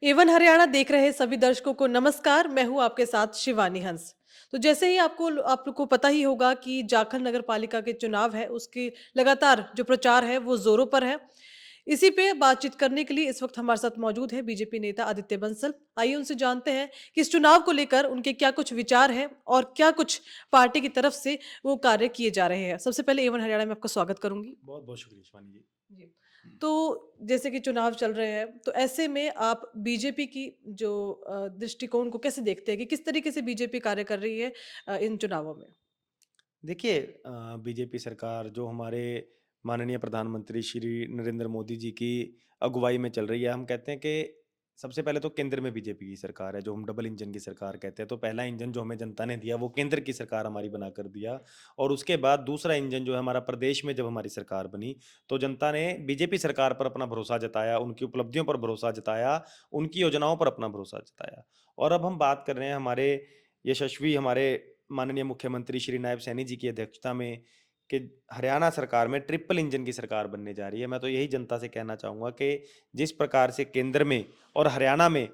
Avon Haryana देख रहे सभी दर्शकों को नमस्कार। मैं हूं आपके साथ शिवानी हंस। तो जैसे ही आप लोग को पता ही होगा कि जाखल नगर पालिका के चुनाव है, उसकी लगातार जो प्रचार है वो जोरों पर है। इसी पे बातचीत करने के लिए इस वक्त हमारे साथ मौजूद है बीजेपी नेता आदित्य बंसल। आइए उनसे जानते हैं कि इस चुनाव को लेकर उनके क्या कुछ विचार हैं और क्या कुछ पार्टी की तरफ से वो कार्य किए जा रहे हैं। सबसे पहले एवन हरियाणा में आपका स्वागत करूंगी। बहुत-बहुत शुक्रिया शिवानी जी। जी। तो जैसे कि चुनाव चल रहे हैं, तो ऐसे में आप बीजेपी की जो दृष्टिकोण को कैसे देखते हैं कि किस तरीके से बीजेपी कार्य कर रही है इन चुनावों में? देखिए बीजेपी सरकार जो हमारे माननीय प्रधानमंत्री श्री नरेंद्र मोदी जी की अगुवाई में चल रही है, हम कहते हैं कि सबसे पहले तो केंद्र में बीजेपी की सरकार है, जो हम डबल इंजन की सरकार कहते हैं। तो पहला इंजन जो हमें जनता ने दिया, वो केंद्र की सरकार हमारी बनाकर दिया और उसके बाद दूसरा इंजन जो है हमारा प्रदेश में जब हमारी सरकार बनी, तो जनता ने बीजेपी सरकार पर अपना भरोसा जताया, उनकी उपलब्धियों पर भरोसा जताया, उनकी योजनाओं पर अपना भरोसा जताया। और अब हम बात कर रहे हैं हमारे यशस्वी हमारे माननीय मुख्यमंत्री श्री नायब सैनी जी की अध्यक्षता में कि हरियाणा सरकार में ट्रिपल इंजन की सरकार बनने जा रही है। मैं तो यही जनता से कहना चाहूँगा कि जिस प्रकार से केंद्र में और हरियाणा में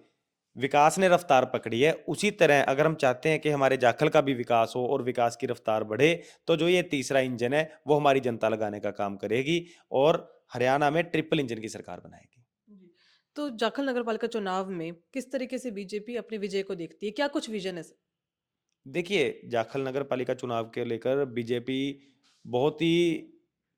विकास ने रफ्तार पकड़ी है, उसी तरह अगर हम चाहते हैं कि हमारे जाखल का भी विकास हो और विकास की रफ्तार बढ़े, तो जो ये तीसरा इंजन है, वो हमारी जनता लगाने का काम करेगी और हरियाणा में ट्रिपल इंजन की सरकार बनाएगी। जी। तो जाखल नगर पालिका चुनाव में किस तरीके से बीजेपी अपने विजय को देखती है? क्या कुछ विजन है? देखिए, जाखल नगर पालिका चुनाव के लेकर बीजेपी बहुत ही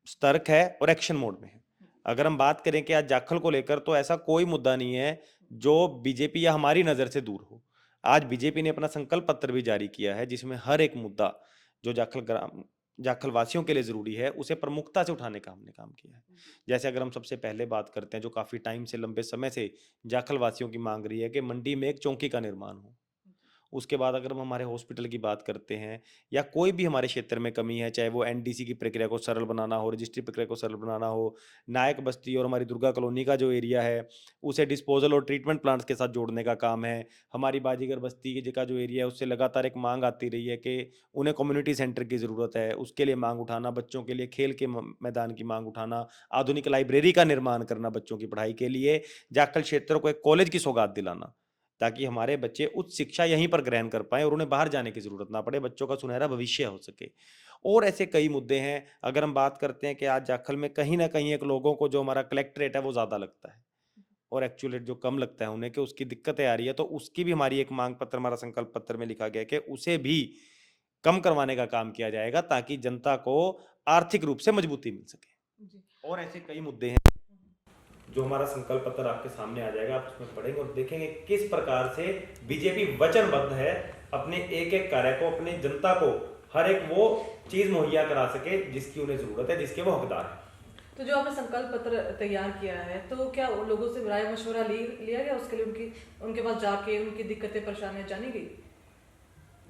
सतर्क है और एक्शन मोड में है। अगर हम बात करें कि आज जाखल को लेकर तो ऐसा कोई मुद्दा नहीं है, जो बीजेपी या हमारी नज़र से दूर हो। आज बीजेपी ने अपना संकल्प पत्र भी जारी किया है, जिसमें हर एक मुद्दा जो जाखल वासियों के लिए ज़रूरी है, उसे प्रमुखता से उठाने का हमने काम किया है। जी। जैसे अगर हम सबसे पहले बात करते हैं, जो काफ़ी टाइम से लंबे समय से जाखल वासियों की माँग रही है कि मंडी में एक चौकी का निर्माण हो। उसके बाद अगर हम हमारे हॉस्पिटल की बात करते हैं या कोई भी हमारे क्षेत्र में कमी है, चाहे वो एनडीसी की प्रक्रिया को सरल बनाना हो, रजिस्ट्री प्रक्रिया को सरल बनाना हो, नायक बस्ती और हमारी दुर्गा कॉलोनी का जो एरिया है, उसे डिस्पोज़ल और ट्रीटमेंट प्लांट्स के साथ जोड़ने का काम है। हमारी बाजीगर बस्ती की का जो एरिया है, उससे लगातार एक माँग आती रही है कि उन्हें कम्युनिटी सेंटर की ज़रूरत है, उसके लिए माँग उठाना, बच्चों के लिए खेल के म मैदान की माँग उठाना, आधुनिक लाइब्रेरी का निर्माण करना बच्चों की पढ़ाई के लिए, जाखल क्षेत्र को एक कॉलेज की सौगात दिलाना। ताकि हमारे बच्चे उच्च शिक्षा यहीं पर ग्रहण कर पाएँ और उन्हें बाहर जाने की ज़रूरत ना पड़े, बच्चों का सुनहरा भविष्य हो सके। और ऐसे कई मुद्दे हैं, अगर हम बात करते हैं कि आज जाखल में कहीं न कहीं एक लोगों को जो हमारा कलेक्टर रेट है, वो ज़्यादा लगता है और एक्चुअल रेट जो कम लगता है उन्हें कि उसकी दिक्कतें आ रही है, तो उसकी भी हमारी एक माँग पत्र, हमारा संकल्प पत्र में लिखा गया है कि उसे भी कम करवाने का काम किया जाएगा ताकि जनता को आर्थिक रूप से मजबूती मिल सके। जी। और ऐसे कई मुद्दे हैं जो हमारा संकल्प पत्र आपके सामने आ जाएगा, आप उसमें पढ़ेंगे और देखेंगे किस प्रकार से बीजेपी वचनबद्ध है अपने एक-एक कार्य को, अपनी जनता को हर एक वो चीज़ मुहैया करा सके जिसकी उन्हें ज़रूरत है, जिसके वो हकदार हैं। तो जो आपने संकल्प पत्र तैयार किया है, तो क्या उन लोगों से राय मशवरा लिया गया उसके लिए? उनकी उनके पास जाके उनकी दिक्कतें परेशानियां जानी गई?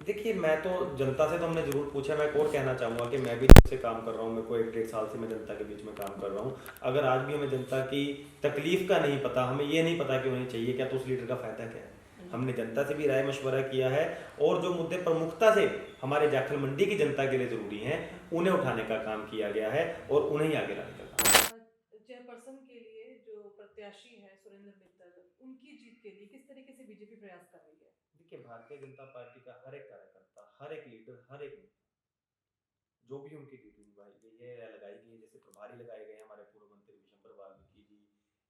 देखिए, मैं तो जनता से तो हमने ज़रूर पूछा, मैं एक और कहना चाहूँगा कि मैं भी जब से काम कर रहा हूँ, मेरे को 1 डेढ़ साल से मैं जनता के बीच में काम कर रहा हूँ। अगर आज भी हमें जनता की तकलीफ़ का नहीं पता, हमें ये नहीं पता कि उन्हें चाहिए क्या, तो उस लीडर का फ़ायदा क्या है? हमने जनता से भी राय-मशवरा किया है और जो मुद्दे प्रमुखता से हमारे जाखल मंडी की जनता के लिए ज़रूरी हैं, उन्हें उठाने का काम किया गया है और उन्हें ही आगे लाने का काम। चेयरपर्सन के लिए जो प्रत्याशी है सुरेंद्र मित्तल, उनकी जीत के लिए किस तरीके से बीजेपी प्रयास कर रही है? देखिए, भारतीय जनता पार्टी का हर एक कार्यकर्ता, हर एक लीडर, हर एक जो भी उनकी ड्यूटी निभाई गई है या लगाई गई है, जैसे प्रभारी लगाए गए हैं हमारे पूर्व मंत्री विशंबर वाल्मीकि जी,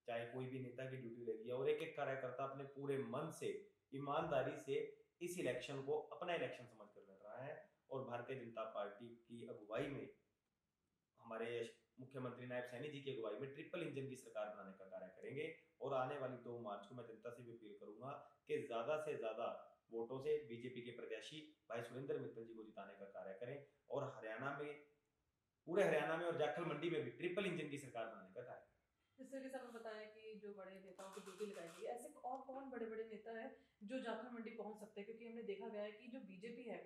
चाहे कोई भी नेता की ड्यूटी लगी है और एक एक कार्यकर्ता अपने पूरे मन से ईमानदारी से इस इलेक्शन को अपना इलेक्शन समझ कर लड़ रहा है और भारतीय जनता पार्टी की अगुवाई में हमारे मुख्यमंत्री नायब सैनी जी की अगुवाई में ट्रिपल इंजन की सरकार बनाने का कार्य करेंगे और आने वाली 2 मार्च को मैं जनता से भी अपील करूंगा कि ज्यादा से ज्यादा वोटों से बीजेपी के प्रत्याशी भाई सुरेंद्र मित्तल जी को जिताने का कार्य करें और हरियाणा में, पूरे हरियाणा में और जाखल मंडी में भी ट्रिपल इंजन की सरकार बनाने का कार्य करें। जिस तरीके से आपने बताया कि जो बड़े नेताओं की ड्यूटी लगाई गई है, ऐसे और कौन बड़े बड़े नेता है जो जाखल मंडी पहुंच सकते हैं? क्योंकि हमने देखा गया है कि जो बीजेपी है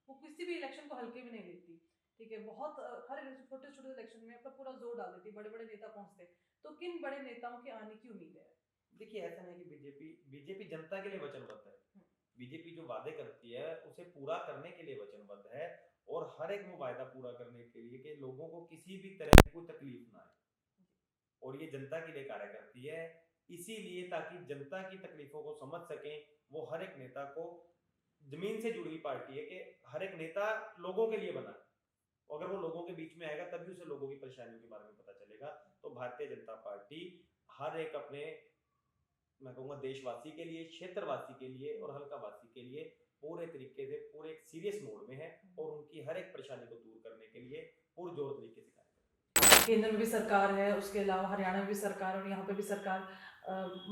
वो किसी भी इलेक्शन को हल्के में नहीं लेती। ठीक है, बहुत हर छोटे छोटे इलेक्शन में अपना पूरा जोर डाल देती, बड़े बड़े नेता पहुंचते। तो किन बड़े नेताओं के आने की उम्मीद है? देखिए, ऐसा नहीं कि बीजेपी बीजेपी जनता के लिए वचनबद्ध है। हम्म। बीजेपी जो वादे करती है उसे पूरा करने के लिए वचनबद्ध है और हर एक वो वायदा पूरा करने के लिए कि लोगों को किसी भी तरह की कोई तकलीफ ना आए और ये जनता के लिए कार्य करती है। इसीलिए ताकि जनता की तकलीफों को समझ सकें, वो हर एक नेता को, जमीन से जुड़ी हुई पार्टी है कि हर एक नेता लोगों के लिए बना है। अगर वो लोगों के बीच में आएगा तभी उसे लोगों की परेशानियों के बारे में पता चलेगा। तो भारतीय जनता पार्टी हर एक अपने, मैं कहूँगा, देशवासी के लिए, क्षेत्रवासी के लिए और हल्कावासी के लिए पूरे तरीके से, पूरे एक सीरियस मोड में है और उनकी हर एक परेशानी को दूर करने के लिए पुरजोर तरीके से कार्य कर रही है। केंद्र में भी सरकार है, उसके अलावा हरियाणा में भी सरकार है और यहाँ पे भी सरकार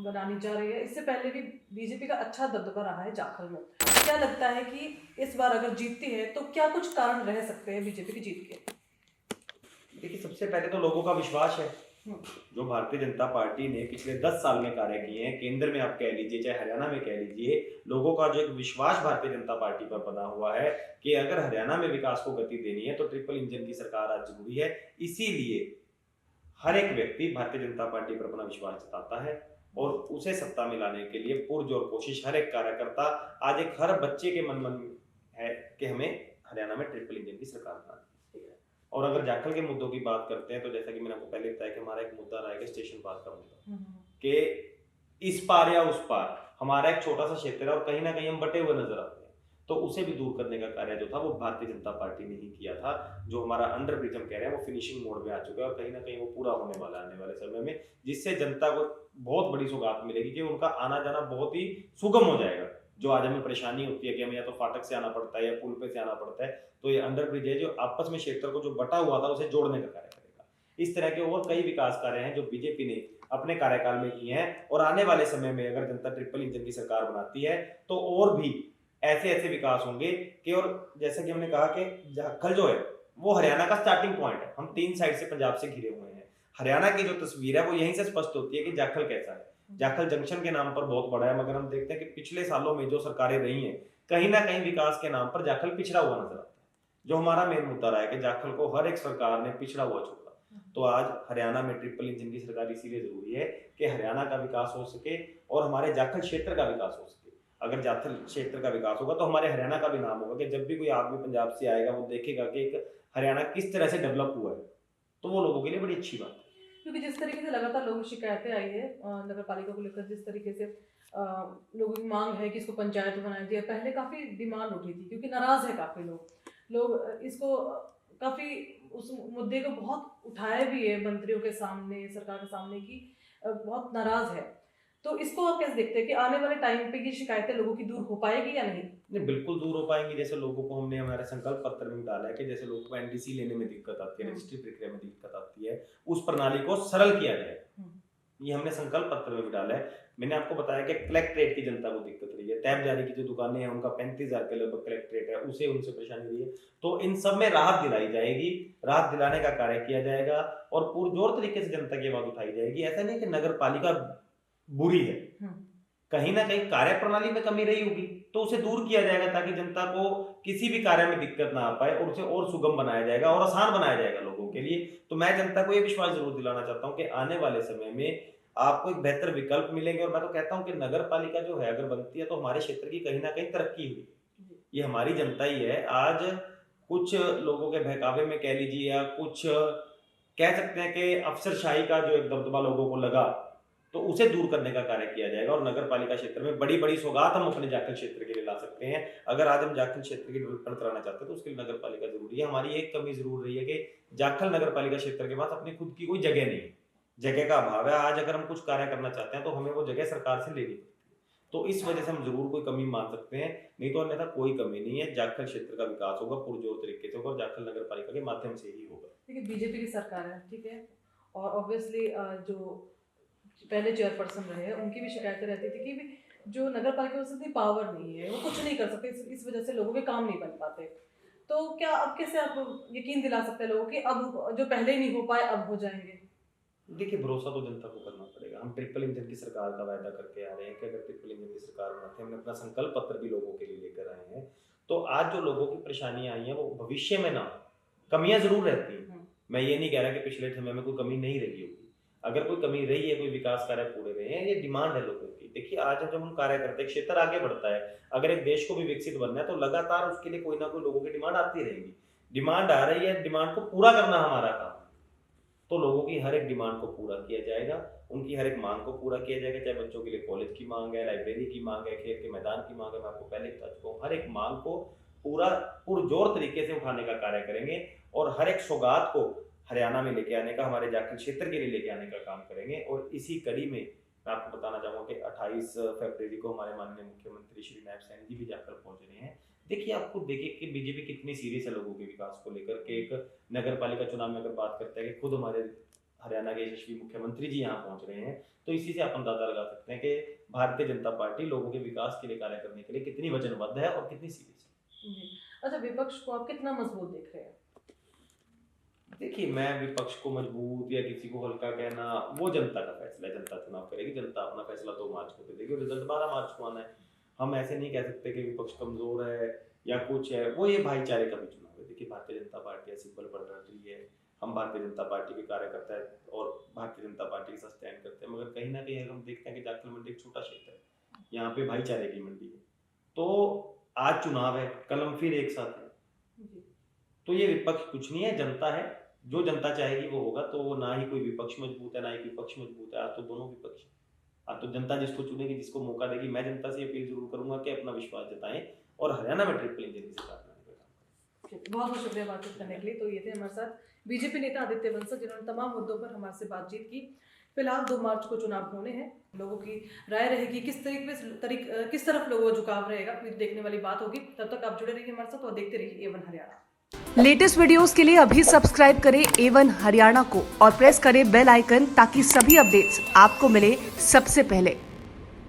बनानी जा रही है। इससे पहले भी बीजेपी का अच्छा दबदबा रहा है जाखल में। क्या लगता है कि इस बार अगर जीतती है तो क्या कुछ कारण रह सकते हैं बीजेपी की जीत के? देखिए, सबसे पहले तो लोगों का विश्वास है। जो भारतीय जनता पार्टी ने पिछले 10 साल में कार्य किए हैं, केंद्र में आप कह लीजिए चाहे हरियाणा में कह लीजिए, लोगों का जो एक विश्वास भारतीय जनता पार्टी पर बना हुआ है कि अगर हरियाणा में विकास को गति देनी है तो ट्रिपल इंजन की सरकार आज जरूरी है। इसीलिए हर एक व्यक्ति भारतीय जनता पार्टी पर अपना विश्वास जताता है और उसे सत्ता में लाने के लिए पुरजोर कोशिश हर एक कार्यकर्ता, आज एक हर बच्चे के मन है कि हमें हरियाणा में ट्रिपल इंजन की सरकार बनानी है। और अगर जाखल के मुद्दों की बात करते हैं तो जैसा कि मैंने आपको पहले बताया कि हमारा एक मुद्दा रहेगा स्टेशन पार का मुद्दा, कि इस पार या उस पार हमारा एक छोटा सा क्षेत्र है और कहीं ना कहीं हम बटे हुए नजर आते हैं। तो उसे भी दूर करने का कार्य जो था वो भारतीय जनता पार्टी ने ही किया था। जो हमारा अंडर ब्रिज हम कह रहे हैं वो फिनिशिंग मोड में आ चुका है और कहीं ना कहीं वो पूरा होने वाला है आने वाले समय में, जिससे जनता को बहुत बड़ी सौगात मिलेगी कि उनका आना जाना बहुत ही सुगम हो जाएगा। जो आज हमें परेशानी होती है कि हमें या तो फाटक से आना पड़ता है या पुल पे से आना पड़ता है, तो ये अंडर ब्रिज है जो आपस में क्षेत्र को जो बटा हुआ था उसे जोड़ने का कार्य करेगा। इस तरह के और कई विकास कार्य हैं जो बीजेपी ने अपने कार्यकाल में किए हैं और आने वाले समय में अगर जनता ट्रिपल इंजन की सरकार बनाती है तो और भी ऐसे ऐसे विकास होंगे कि, और जैसा कि हमने कहा कि जाखल जो है वो हरियाणा का स्टार्टिंग पॉइंट है। हम 3 साइड से पंजाब से घिरे हुए हैं। हरियाणा की जो तस्वीर है वो यहीं से स्पष्ट होती है कि जाखल कैसा है। जाखल जंक्शन के नाम पर बहुत बड़ा है, मगर हम देखते हैं कि पिछले सालों में जो सरकारें रही हैं कहीं ना कहीं विकास के नाम पर जाखल पिछड़ा हुआ नजर आता है। जो हमारा मेन मुद्दा रहा है कि जाखल को हर एक सरकार ने पिछड़ा हुआ छोड़ा। तो आज हरियाणा में ट्रिपल इंजन की सरकार इसीलिए जरूरी है कि हरियाणा का विकास हो सके और हमारे जाखल क्षेत्र का विकास हो सके। अगर जाखल क्षेत्र का विकास होगा तो हमारे हरियाणा का भी नाम होगा कि जब भी कोई आदमी पंजाब से आएगा वो देखेगा कि एक हरियाणा किस तरह से डेवलप हुआ है, तो वो लोगों के लिए बड़ी अच्छी बात है। क्योंकि जिस तरीके से लगातार लोगों की शिकायतें आई है नगर पालिका को लेकर, जिस तरीके से लोगों की मांग है कि इसको पंचायत बनाया जाए, पहले काफ़ी डिमांड उठी थी क्योंकि नाराज़ है काफ़ी लोग इसको काफ़ी उस मुद्दे को बहुत उठाया भी है मंत्रियों के सामने, सरकार के सामने की बहुत नाराज़ है। तो इसको आप कैसे देखते हैं कि आने वाले टाइम पे ये शिकायतें लोगों की दूर हो पाएगी या नहीं? नहीं, बिल्कुल दूर हो पाएंगी। जैसे लोगों को हमने हमारे संकल्प पत्र में डाला है कि जैसे लोगों को एनडीसी लेने में दिक्कत आती है, रजिस्ट्री प्रक्रिया में दिक्कत आती है, उस प्रणाली को सरल किया जाए। ये हमने संकल्प पत्र में भी डाला है। मैंने आपको बताया कि कलेक्ट्रेट की जनता को दिक्कत रही है, टैब जारी की जो दुकानें हैं उनका 35,000 के लगभग कलेक्ट्रेट है, उसे उनसे परेशानी रही है। तो इन सब में राहत दिलाई जाएगी, राहत दिलाने का कार्य किया जाएगा और पुरजोर तरीके से जनता की आवाज उठाई जाएगी। ऐसा नहीं कि नगर पालिका बुरी है, कहीं ना कहीं कार्य प्रणाली में कमी रही होगी तो उसे दूर किया जाएगा ताकि जनता को किसी भी कार्य में दिक्कत ना आ पाए और उसे और सुगम बनाया जाएगा और आसान बनाया जाएगा लोगों के लिए। तो मैं जनता को ये विश्वास जरूर दिलाना चाहता हूँ कि आने वाले समय में आपको एक बेहतर विकल्प मिलेंगे। और मैं तो कहता हूँ कि नगर पालिका जो है अगर बनती है तो हमारे क्षेत्र की कहीं ना कहीं तरक्की हुई, ये हमारी जनता ही है। आज कुछ लोगों के बहकावे में कह लीजिए या कुछ कह सकते हैं कि अफसरशाही का जो एक दबदबा लोगों को लगा, तो उसे दूर करने का कार्य किया जाएगा और नगर पालिका क्षेत्र में बड़ी बड़ी सौगात हम अपने जाखल क्षेत्र के लिए ला सकते हैं। अगर आज हम जाखल क्षेत्र की डेवलपमेंट कराना चाहते हैं तो उसके लिए नगर पालिका जरूरी है। हमारी एक कमी जरूर रही है कि जाखल नगर पालिका क्षेत्र के पास अपनी खुद की कोई जगह नहीं है, जगह का अभाव है। आज अगर हम कुछ कार्य करना चाहते हैं तो हमें वो जगह सरकार से लेनी पड़ती है, तो इस वजह से हम जरूर कोई कमी मान सकते हैं, नहीं तो अन्यथा कोई कमी नहीं है। जाखल क्षेत्र का विकास होगा पुरजोर तरीके से होगा और जाखल नगर पालिका के माध्यम से ही होगा। देखिए बीजेपी की सरकार है, ठीक है, और ऑब्वियसली जो पहले चेयरपर्सन रहे हैं उनकी भी शिकायतें रहती थी कि जो नगर पालिका में इतनी पावर नहीं है, वो कुछ नहीं कर सकते, इस वजह से लोगों के काम नहीं बन पाते। तो क्या अब कैसे आप यकीन दिला सकते हैं लोगों की अब जो पहले नहीं हो पाए अब हो जाएंगे? देखिए, भरोसा तो जनता को करना पड़ेगा। हम ट्रिपल इंजन की सरकार का वायदा करके आ रहे हैं कि अगर ट्रिपल इंजन की सरकार बनाते हैं, हमने अपना संकल्प पत्र भी लोगों के लिए लेकर आए हैं, तो आज जो लोगों की परेशानियां आई हैं वो भविष्य में ना, कमियां जरूर रहती हैं। मैं ये नहीं कह रहा कि पिछले समय में कोई कमी नहीं रही होगी, अगर कोई कमी रही है, कोई विकास कार्य पूरे रहे हैं, ये डिमांड है लोगों की। देखिए, आज जब हम कार्य करते हैं क्षेत्र आगे बढ़ता है, अगर एक देश को भी विकसित बनना है तो लगातार उसके लिए कोई ना कोई लोगों की डिमांड आती रहेगी। डिमांड आ रही है, डिमांड को पूरा करना हमारा काम है। तो लोगों की हर एक डिमांड को पूरा किया जाएगा, उनकी हर एक मांग को पूरा किया जाएगा, चाहे बच्चों के लिए कॉलेज की मांग है, लाइब्रेरी की मांग है, खेल के मैदान की मांग है। मैं आपको पहले बता चुका हूँ, हर एक मांग को पूरा पुरजोर तरीके से उठाने का कार्य करेंगे और हर एक सौगात को हरियाणा में लेके आने का, हमारे जाखल क्षेत्र के लिए लेके आने का काम करेंगे। और इसी कड़ी में मैं आपको बताना चाहूँगा कि 28 फरवरी को हमारे माननीय मुख्यमंत्री श्री नायब सैनी जी भी जाखल पहुंच रहे हैं। देखिए, आप खुद देखिए कि बीजेपी कितनी सीरियस है लोगों के विकास को लेकर के। एक नगर पालिका चुनाव में अगर बात करते हैं कि खुद हमारे हरियाणा के यशस्वी मुख्यमंत्री जी यहाँ पहुंच रहे हैं, तो इसी से आप अंदाजा लगा सकते हैं कि भारतीय जनता पार्टी लोगों के विकास के लिए कार्य करने के लिए कितनी वचनबद्ध है और कितनी सीरियस है। जी। अच्छा, विपक्ष को आप कितना मजबूत देख रहे हैं? देखिए, मैं विपक्ष को मजबूत या किसी को हल्का कहना, वो जनता का फैसला है। जनता चुनाव करेगी, जनता अपना फैसला 2 मार्च को दे देगी और रिजल्ट 12 मार्च को आना है। हम ऐसे नहीं कह सकते कि विपक्ष कमजोर है या कुछ है, वो ये भाईचारे का भी चुनाव है। देखिए, भारतीय जनता पार्टी ऐसी बल बढ़ रही है, हम भारतीय जनता पार्टी के कार्यकर्ता है और भारतीय जनता पार्टी के साथ स्टैंड करते हैं, मगर कहीं ना कहीं हम देखते हैं कि जाखल मंडी एक छोटा क्षेत्र है, यहाँ पे भाईचारे की मंडी है। तो आज चुनाव है, कल हम फिर एक साथ है। तो ये विपक्ष कुछ नहीं है, जनता है। जो जनता चाहेगी वो होगा। तो ना ही कोई विपक्ष मजबूत है, ना ही विपक्ष मजबूत है। आज तो दोनों विपक्ष, आज तो जनता जिसको चुनेगी, जिसको मौका देगी। मैं जनता से अपील जरूर करूंगा कि अपना विश्वास जताएं और हरियाणा में ट्रिपल इंजन की सरकार बनाने का काम करें। बहुत बहुत शुक्रिया बातचीत करने के लिए। तो ये थे हमारे साथ बीजेपी नेता आदित्य बंसल, जिन्होंने तमाम मुद्दों पर हमारे से बातचीत की। फिलहाल 2 मार्च को चुनाव होने हैं, लोगों की राय रहेगी किस तरफ लोगों का झुकाव रहेगा, ये देखने वाली बात होगी। तब तक आप जुड़े रहिए हमारे साथ और देखते रहिए A1 हरियाणा। लेटेस्ट वीडियोस के लिए अभी सब्सक्राइब करें A1 हरियाणा को और प्रेस करें बेल आइकन ताकि सभी अपडेट्स आपको मिले सबसे पहले।